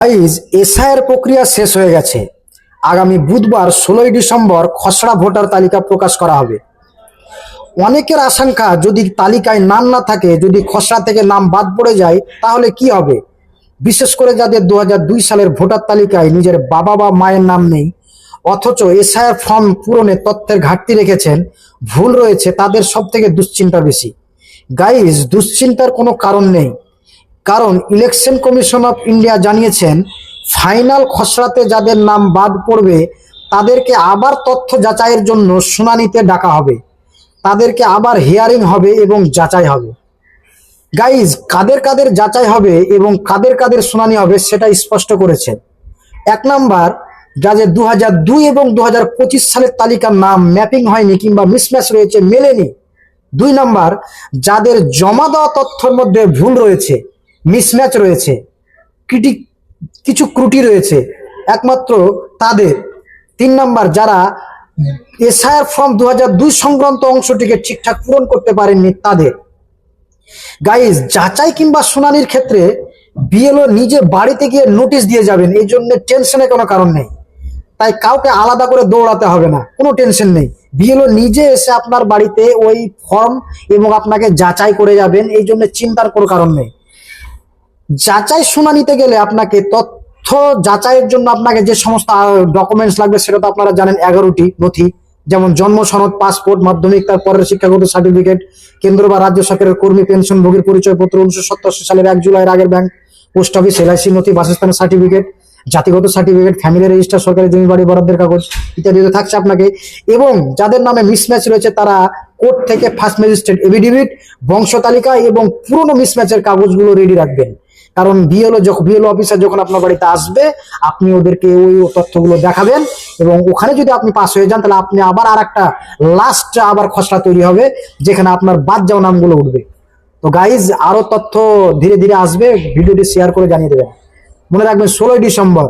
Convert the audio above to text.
Guys SIR প্রক্রিয়া শেষ হয়ে গেছে। আগামী বুধবার 16ই ডিসেম্বর খসড়া ভোটার তালিকা প্রকাশ করা হবে। অনেকের আশঙ্কা, যদি তালিকায় নাম না থাকে, যদি খসড়া থেকে নাম বাদ পড়ে যায়, তাহলে কি হবে? বিশেষ করে যাদের 2002 সালের ভোটার তালিকায় নিজের বাবা বা মায়ের নাম নেই, অথচ এসআইআর ফর্ম পূরণে তথ্যের ঘাটতি রেখেছেন, ভুল রয়েছে, তাদের সব থেকে দুশ্চিন্তা বেশি। গাইজ, দুশ্চিন্তার কোনো কারণ নেই, কারণ ইলেকশন কমিশন অফ ইন্ডিয়া জানিয়েছেন ফাইনাল খসড়াতে যাদের নাম বাদ পড়বে তাদেরকে আবার তথ্য যাচাইয়ের জন্য শুনানিতে ডাকা হবে, তাদেরকে আবার হিয়ারিং হবে এবং যাচাই হবে। গাইজ, কাদের কাদের যাচাই হবে এবং কাদের কাদের শুনানি হবে সেটা স্পষ্ট করেছে। 1 নাম্বার, যাদের 2002 এবং 2025 সালের তালিকার নাম ম্যাপিং হয়নি কিংবা মিসম্যাচ রয়েছে, মেলেনি। 2 নাম্বার, যাদের জমা দেওয়া তথ্যের মধ্যে ভুল রয়েছে, মিসম্যাচ রয়েছে, কিছু ত্রুটি রয়েছে, একমাত্র তাদের। 3 নাম্বার, যারা এসআইআর ফর্ম 2002 সংক্রান্ত অংশটিকে ঠিকঠাক পূরণ করতে পারেননি, তাদের। গাইজ, যাচাই কিংবা শুনানির ক্ষেত্রে বিএলও নিজে বাড়িতে গিয়ে নোটিশ দিয়ে যাবেন, এই জন্য টেনশনের কোনো কারণ নেই। তাই কাউকে আলাদা করে দৌড়াতে হবে না, কোনো টেনশন নেই। বিএলও নিজে এসে আপনার বাড়িতে ওই ফর্ম এবং আপনাকে যাচাই করে যাবেন, এই জন্য চিন্তার কোনো কারণ নেই। যাচাই শুনানিতে গেলে আপনাকে তথ্য যাচাইয়ের জন্য আপনাকে যে সমস্ত ডকুমেন্টস লাগবে সেটা তো আপনারা জানেন, 11টি নথি, যেমন জন্ম সনদ, পাসপোর্ট, মাধ্যমিক তারপরের শিক্ষাগত সার্টিফিকেট, কেন্দ্র বা রাজ্য সরকারের কর্মী পেনশনভোগীর পরিচয়পত্র, 1987 সালের 1 জুলাইয়ের আগের ব্যাংক, পোস্ট অফিস, এলআইসি নথি, বাসস্থানের সার্টিফিকেট, জাতিগত সার্টিফিকেট, ফ্যামিলি রেজিস্টার, সরকারি জমি বাড়ি বরাদ্দের কাগজ ইত্যাদি থাকছে আপনাকে। এবং যাদের নামে মিসম্যাচ রয়েছে তারা কোর্ট থেকে ফার্স্ট ম্যাজিস্ট্রেট এফিডেভিট, বংশ তালিকা এবং পুরনো মিসম্যাচের কাগজগুলো রেডি রাখবেন, কারণ বিএলও অফিসার যখন আপনার বাড়িতে আসবে আপনি ওদেরকে ওই তথ্যগুলো দেখাবেন এবং ওখানে যদি আপনি পাস হয়ে যান তাহলে আপনি আবার আরেকটা লাস্ট আবার খসড়া তৈরি হবে যেখানে আপনার বাদ যাওয়া নামগুলো উঠবে। তো গাইজ, আরো তথ্য ধীরে ধীরে আসবে, ভিডিওটি শেয়ার করে জানিয়ে দেবেন। মনে রাখবেন 16ই ডিসেম্বর